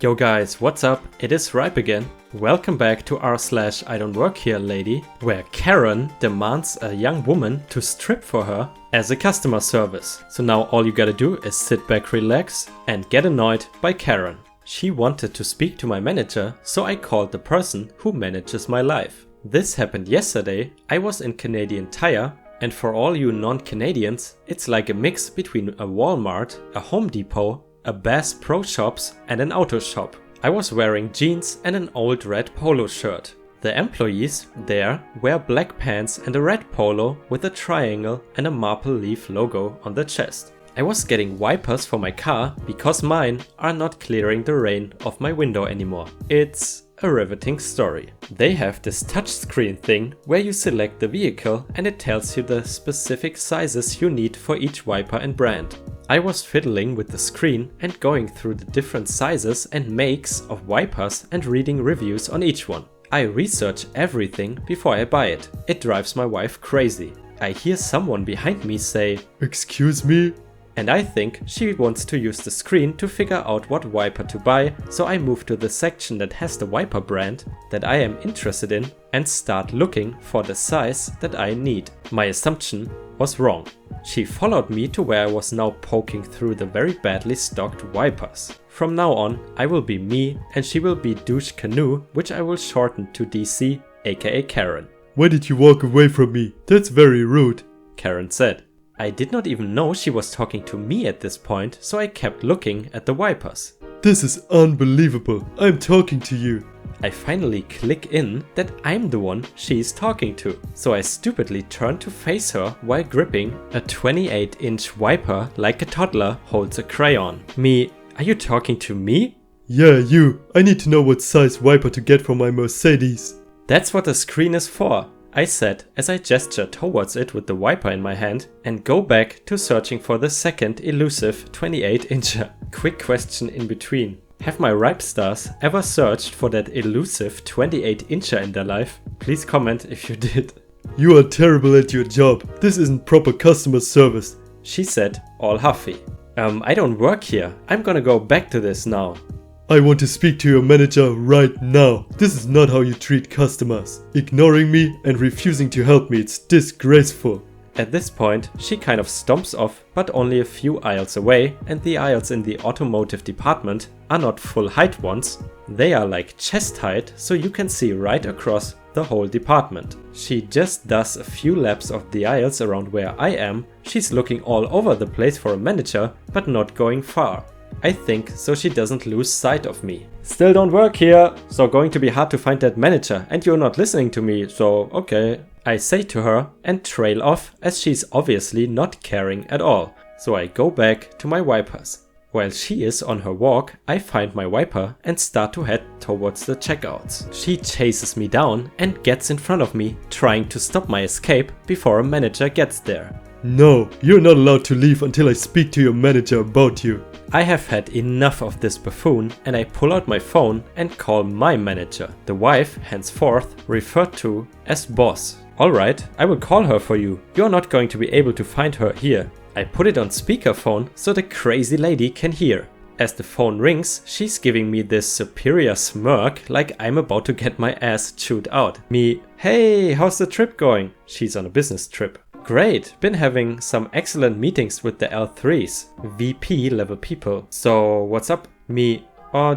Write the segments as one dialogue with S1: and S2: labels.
S1: Yo guys, what's up? It is Ripe again. Welcome back to r/idontworkherelady, where Karen demands a young woman to strip for her as a customer service. So now all you gotta do is sit back, relax, and get annoyed by Karen. She wanted to speak to my manager, so I called the person who manages my life. This happened yesterday. I was in Canadian Tire, and for all you non-Canadians, it's like a mix between a Walmart, a Home Depot, a Bass Pro Shops and an auto shop. I was wearing jeans and an old red polo shirt. The employees there wear black pants and a red polo with a triangle and a maple leaf logo on the chest. I was getting wipers for my car because mine are not clearing the rain off my window anymore. It's a riveting story. They have this touchscreen thing where you select the vehicle and it tells you the specific sizes you need for each wiper and brand. I was fiddling with the screen and going through the different sizes and makes of wipers and reading reviews on each one. I research everything before I buy it. It drives my wife crazy. I hear someone behind me say, "Excuse me?" And I think she wants to use the screen to figure out what wiper to buy, so I move to the section that has the wiper brand that I am interested in and start looking for the size that I need. My assumption was wrong. She followed me to where I was now poking through the very badly stocked wipers. From now on, I will be me and she will be Douche Canoe, which I will shorten to DC, aka Karen.
S2: "Why did you walk away from me? That's very rude,"
S1: Karen said. I did not even know she was talking to me at this point, so I kept looking at the wipers.
S2: "This is unbelievable. I'm talking to you."
S1: I finally click in that I'm the one she's talking to, so I stupidly turn to face her while gripping a 28-inch wiper like a toddler holds a crayon. Me, are you talking to me?
S2: "Yeah, you. I need to know what size wiper to get for my Mercedes."
S1: That's what the screen is for, I said as I gesture towards it with the wiper in my hand and go back to searching for the second elusive 28-incher. Quick question in between. Have my Ripe stars ever searched for that elusive 28-incher in their life? Please comment if you did.
S2: "You are terrible at your job. This isn't proper customer service,"
S1: she said, all huffy. I don't work here. I'm gonna go back to this now.
S2: "I want to speak to your manager right now. This is not how you treat customers. Ignoring me and refusing to help me, it's disgraceful."
S1: At this point, she kind of stomps off, but only a few aisles away, and the aisles in the automotive department are not full height ones. They are like chest height, so you can see right across the whole department. She just does a few laps of the aisles around where I am. She's looking all over the place for a manager, but not going far. I think so she doesn't lose sight of me. Still don't work here, so going to be hard to find that manager, and you're not listening to me, so okay. I say to her and trail off as she's obviously not caring at all, so I go back to my wipers. While she is on her walk, I find my wiper and start to head towards the checkouts. She chases me down and gets in front of me, trying to stop my escape before a manager gets there.
S2: "No, you're not allowed to leave until I speak to your manager about you."
S1: I have had enough of this buffoon and I pull out my phone and call my manager, the wife henceforth referred to as boss. "Alright, I will call her for you. You're not going to be able to find her here." I put it on speakerphone so the crazy lady can hear. As the phone rings, she's giving me this superior smirk like I'm about to get my ass chewed out. Me, "Hey, how's the trip going?" She's on a business trip. "Great, been having some excellent meetings with the L3s, VP level people. So what's up?" Me,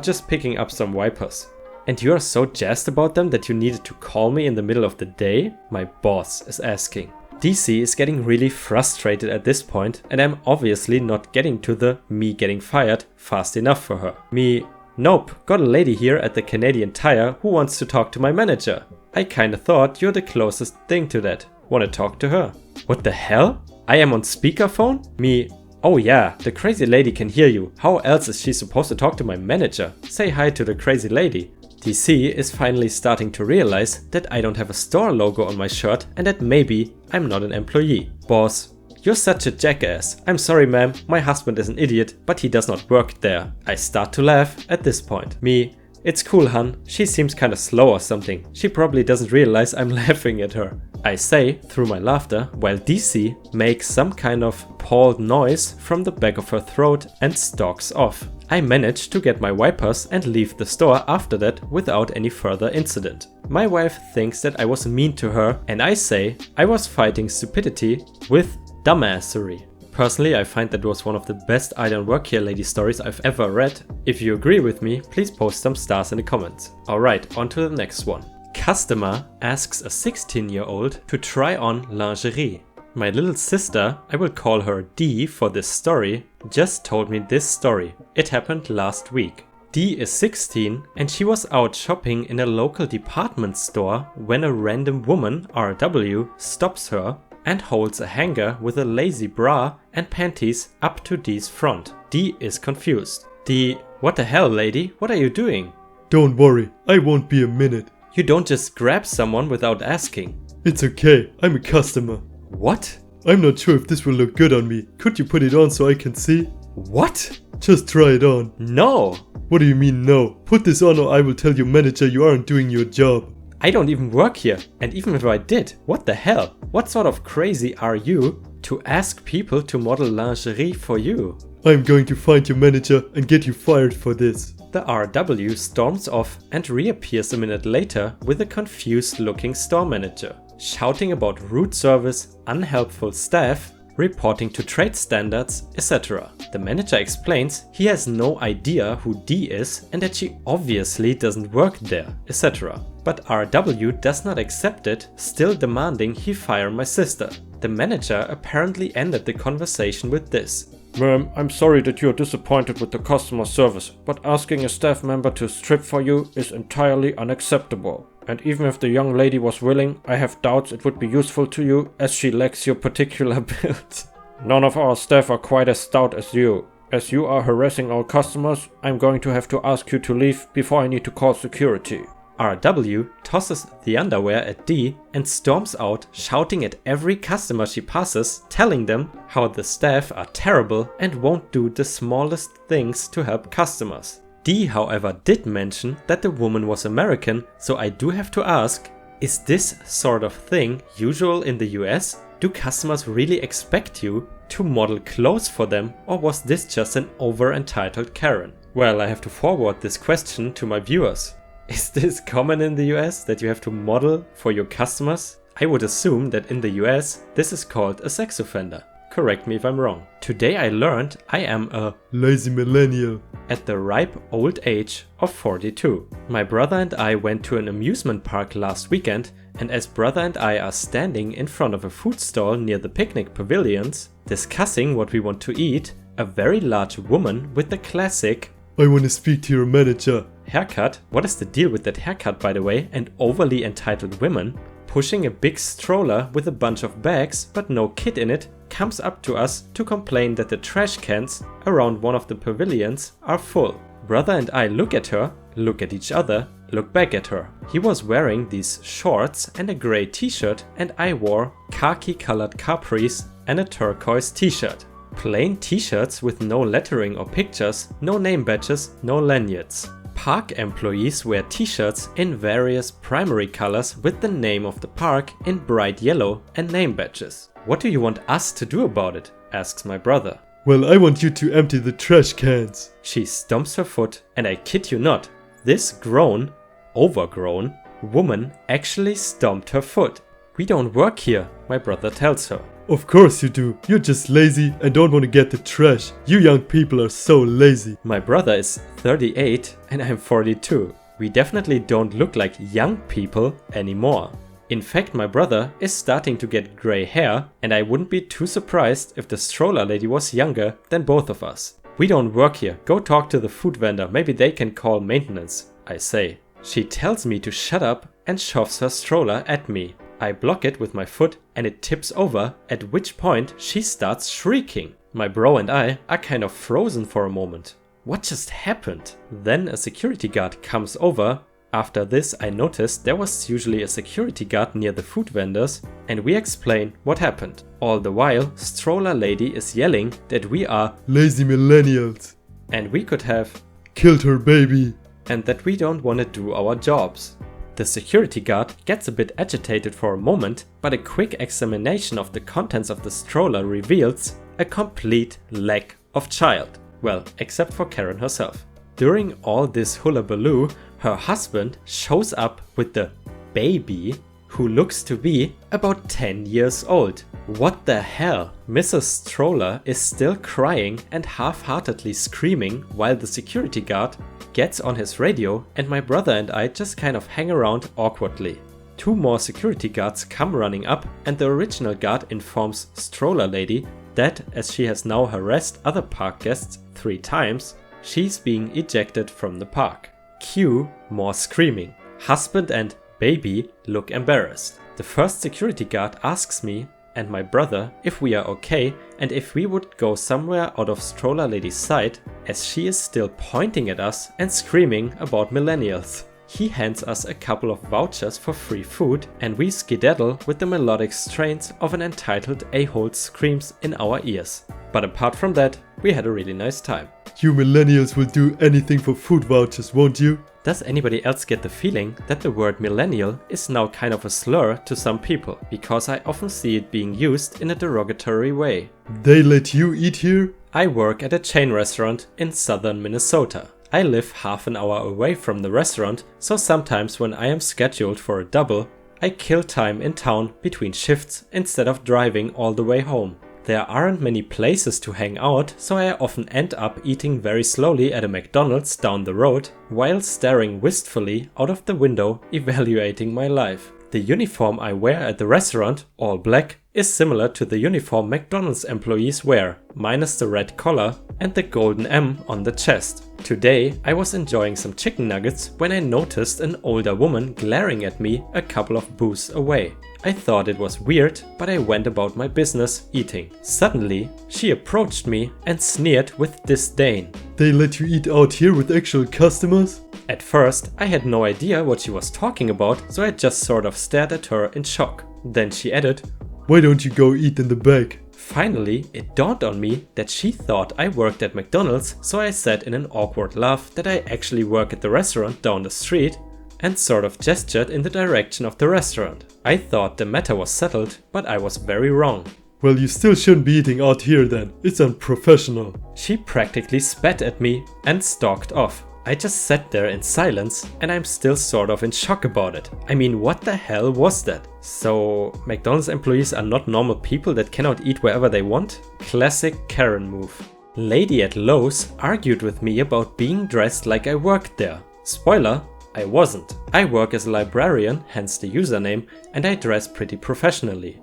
S1: just picking up some wipers." "And you are so jazzed about them that you needed to call me in the middle of the day?" my boss is asking. DC is getting really frustrated at this point, and I'm obviously not getting to the me getting fired fast enough for her. Me, "Nope, got a lady here at the Canadian Tire who wants to talk to my manager. I kinda thought you're the closest thing to that. Wanna talk to her?" What the hell? I am on speakerphone? Me, "Oh yeah, the crazy lady can hear you. How else is she supposed to talk to my manager? Say hi to the crazy lady." DC is finally starting to realize that I don't have a store logo on my shirt and that maybe I'm not an employee. "Boss, you're such a jackass. I'm sorry ma'am, my husband is an idiot, but he does not work there." I start to laugh at this point. Me, "It's cool, hun. She seems kinda slow or something. She probably doesn't realize I'm laughing at her." I say through my laughter while DC makes some kind of appalled noise from the back of her throat and stalks off. I manage to get my wipers and leave the store after that without any further incident. My wife thinks that I was mean to her, and I say I was fighting stupidity with dumbassery. Personally, I find that was one of the best I Don't Work Here Lady stories I've ever read. If you agree with me, please post some stars in the comments. Alright, on to the next one. Customer asks a 16-year-old to try on lingerie. My little sister, I will call her D for this story, just told me this story. It happened last week. D is 16 and she was out shopping in a local department store when a random woman, RW, stops her and holds a hanger with a lazy bra and panties up to D's front. D is confused. D, what the hell, lady? What are you doing?
S2: Don't worry, I won't be a minute.
S1: You don't just grab someone without asking.
S2: It's okay, I'm a customer.
S1: What?
S2: I'm not sure if this will look good on me. Could you put it on so I can see?
S1: What?
S2: Just try it on.
S1: No.
S2: What do you mean no? Put this on or I will tell your manager you aren't doing your job.
S1: I don't even work here, and even if I did, what the hell? What sort of crazy are you to ask people to model lingerie for you?
S2: I'm going to find your manager and get you fired for this.
S1: The RW storms off and reappears a minute later with a confused looking store manager, shouting about rude service, unhelpful staff, reporting to trade standards, etc. The manager explains he has no idea who D is and that she obviously doesn't work there, etc. But RW does not accept it, still demanding he fire my sister. The manager apparently ended the conversation with this.
S3: Ma'am, I'm sorry that you're disappointed with the customer service, but asking a staff member to strip for you is entirely unacceptable. And even if the young lady was willing, I have doubts it would be useful to you as she lacks your particular build. None of our staff are quite as stout as you. As you are harassing our customers, I'm going to have to ask you to leave before I need to call security.
S1: RW tosses the underwear at D and storms out, shouting at every customer she passes, telling them how the staff are terrible and won't do the smallest things to help customers. D, however, did mention that the woman was American, so I do have to ask, is this sort of thing usual in the US? Do customers really expect you to model clothes for them, or was this just an over-entitled Karen? Well, I have to forward this question to my viewers. Is this common in the US that you have to model for your customers? I would assume that in the US this is called a sex offender. Correct me if I'm wrong. Today I learned I am a
S2: lazy millennial
S1: at the ripe old age of 42. My brother and I went to an amusement park last weekend, and as brother and I are standing in front of a food stall near the picnic pavilions, discussing what we want to eat, a very large woman with the classic
S2: "I want to speak to your manager"
S1: haircut, what is the deal with that haircut by the way, and overly entitled women, pushing a big stroller with a bunch of bags but no kid in it, comes up to us to complain that the trash cans around one of the pavilions are full. Brother and I look at her, look at each other, look back at her. He was wearing these shorts and a grey t-shirt, and I wore khaki colored capris and a turquoise t-shirt. Plain t-shirts with no lettering or pictures, no name badges, no lanyards. Park employees wear t-shirts in various primary colors with the name of the park in bright yellow and name badges. What do you want us to do about it? Asks my brother.
S2: Well, I want you to empty the trash cans.
S1: She stomps her foot, and I kid you not, this grown, overgrown woman actually stomped her foot. We don't work here, my brother tells her.
S2: Of course you do. You're just lazy and don't want to get the trash. You young people are so lazy.
S1: My brother is 38 and I'm 42. We definitely don't look like young people anymore. In fact, my brother is starting to get grey hair, and I wouldn't be too surprised if the stroller lady was younger than both of us. We don't work here. Go talk to the food vendor. Maybe they can call maintenance, I say. She tells me to shut up and shoves her stroller at me. I block it with my foot and it tips over, at which point she starts shrieking. My bro and I are kind of frozen for a moment. What just happened? Then a security guard comes over. After this, I noticed there was usually a security guard near the food vendors, and we explain what happened. All the while, stroller lady is yelling that we are
S2: lazy millennials
S1: and we could have
S2: killed her baby
S1: and that we don't want to do our jobs. The security guard gets a bit agitated for a moment, but a quick examination of the contents of the stroller reveals a complete lack of child. Well, except for Karen herself. During all this hullabaloo, her husband shows up with the baby who looks to be about 10 years old. What the hell? Mrs. Stroller is still crying and half-heartedly screaming while the security guard gets on his radio, and my brother and I just kind of hang around awkwardly. 2 more security guards come running up, and the original guard informs Stroller Lady that as she has now harassed other park guests 3 times, she's being ejected from the park. Cue more screaming. Husband and baby look embarrassed. The first security guard asks me and my brother if we are okay and if we would go somewhere out of Stroller Lady's sight, as she is still pointing at us and screaming about millennials. He hands us a couple of vouchers for free food, and we skedaddle with the melodic strains of an entitled a-hole's screams in our ears. But apart from that, we had a really nice time.
S2: You millennials will do anything for food vouchers, won't you?
S1: Does anybody else get the feeling that the word millennial is now kind of a slur to some people, because I often see it being used in a derogatory way?
S2: They let you eat here?
S1: I work at a chain restaurant in southern Minnesota. I live half an hour away from the restaurant, so sometimes when I am scheduled for a double, I kill time in town between shifts instead of driving all the way home. There aren't many places to hang out, so I often end up eating very slowly at a McDonald's down the road, while staring wistfully out of the window evaluating my life. The uniform I wear at the restaurant, all black, is similar to the uniform McDonald's employees wear, minus the red collar and the golden M on the chest. Today I was enjoying some chicken nuggets when I noticed an older woman glaring at me a couple of booths away. I thought it was weird, but I went about my business eating. Suddenly, she approached me and sneered with disdain.
S2: They let you eat out here with actual customers?
S1: At first, I had no idea what she was talking about, so I just sort of stared at her in shock. Then she added,
S2: "Why don't you go eat in the back?"
S1: Finally, it dawned on me that she thought I worked at McDonald's, so I said in an awkward laugh that I actually work at the restaurant down the street and sort of gestured in the direction of the restaurant. I thought the matter was settled, but I was very wrong.
S2: Well, you still shouldn't be eating out here then. It's unprofessional.
S1: She practically spat at me and stalked off. I just sat there in silence, and I'm still sort of in shock about it. I mean, what the hell was that? So, McDonald's employees are not normal people that cannot eat wherever they want? Classic Karen move. Lady at Lowe's argued with me about being dressed like I worked there. Spoiler, I wasn't. I work as a librarian, hence the username, and I dress pretty professionally.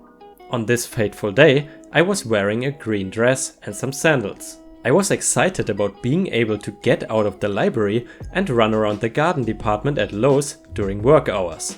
S1: On this fateful day, I was wearing a green dress and some sandals. I was excited about being able to get out of the library and run around the garden department at Lowe's during work hours.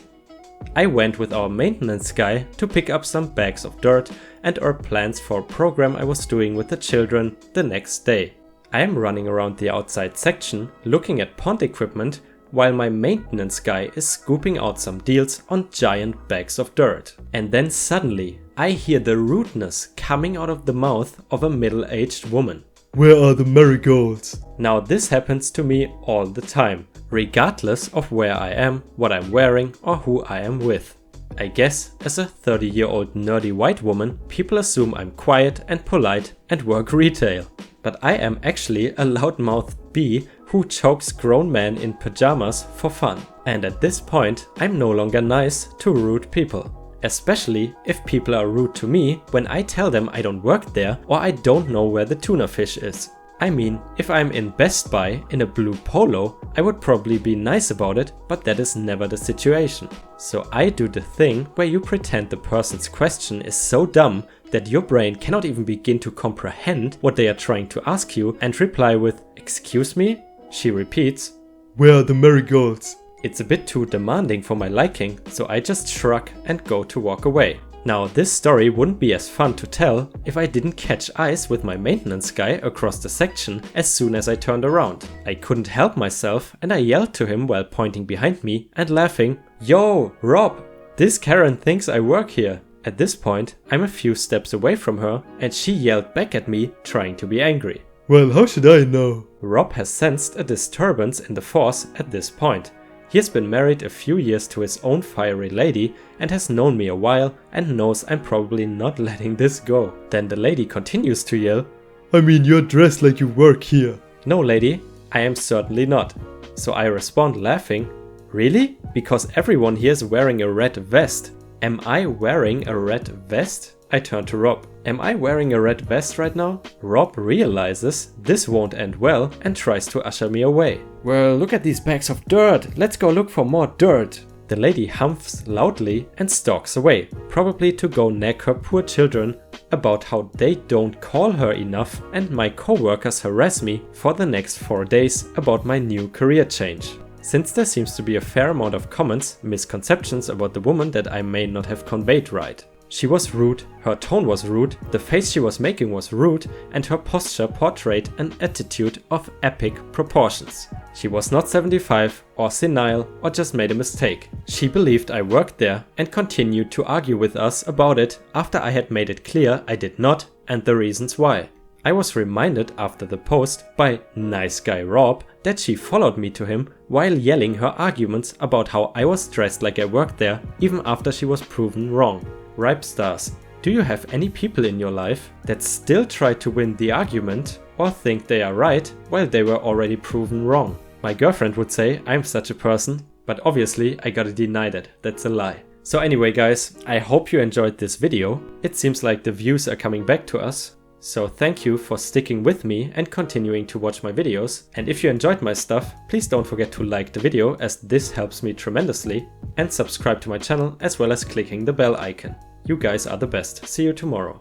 S1: I went with our maintenance guy to pick up some bags of dirt and our plans for a program I was doing with the children the next day. I am running around the outside section looking at pond equipment while my maintenance guy is scooping out some deals on giant bags of dirt. And then suddenly I hear the rudeness coming out of the mouth of a middle-aged woman.
S2: Where are the marigolds?
S1: Now this happens to me all the time, regardless of where I am, what I'm wearing or who I am with. I guess as a 30-year-old nerdy white woman, people assume I'm quiet and polite and work retail. But I am actually a loudmouthed bee who chokes grown men in pajamas for fun. And at this point, I'm no longer nice to rude people. Especially if people are rude to me when I tell them I don't work there or I don't know where the tuna fish is. I mean, if I'm in Best Buy in a blue polo, I would probably be nice about it, but that is never the situation. So I do the thing where you pretend the person's question is so dumb that your brain cannot even begin to comprehend what they are trying to ask you and reply with, "Excuse me?" She repeats,
S2: "Where are the marigolds?"
S1: It's a bit too demanding for my liking, so I just shrug and go to walk away. Now, this story wouldn't be as fun to tell if I didn't catch eyes with my maintenance guy across the section as soon as I turned around. I couldn't help myself and I yelled to him while pointing behind me and laughing, "Yo, Rob, this Karen thinks I work here." At this point, I'm a few steps away from her and she yelled back at me, trying to be angry.
S2: Well, how should I know?
S1: Rob has sensed a disturbance in the force at this point. He has been married a few years to his own fiery lady and has known me a while and knows I'm probably not letting this go. Then the lady continues to yell,
S2: I mean, you're dressed like you work here.
S1: No, lady, I am certainly not. So I respond laughing, really? Because everyone here is wearing a red vest. Am I wearing a red vest? I turn to Rob. Am I wearing a red vest right now? Rob realizes this won't end well and tries to usher me away.
S3: Well, look at these bags of dirt. Let's go look for more dirt.
S1: The lady humphs loudly and stalks away, probably to go nag her poor children about how they don't call her enough, and my co-workers harass me for the next 4 days about my new career change. Since there seems to be a fair amount of comments, misconceptions about the woman that I may not have conveyed right. She was rude, her tone was rude, the face she was making was rude, and her posture portrayed an attitude of epic proportions. She was not 75 or senile or just made a mistake. She believed I worked there and continued to argue with us about it after I had made it clear I did not and the reasons why. I was reminded after the post by nice guy Rob that she followed me to him while yelling her arguments about how I was dressed like I worked there even after she was proven wrong. Ripe stars. Do you have any people in your life that still try to win the argument or think they are right while they were already proven wrong? My girlfriend would say I'm such a person, but obviously I gotta deny that. That's a lie. So anyway guys, I hope you enjoyed this video. It seems like the views are coming back to us. So thank you for sticking with me and continuing to watch my videos. And if you enjoyed my stuff, please don't forget to like the video as this helps me tremendously, and subscribe to my channel as well as clicking the bell icon. You guys are the best. See you tomorrow.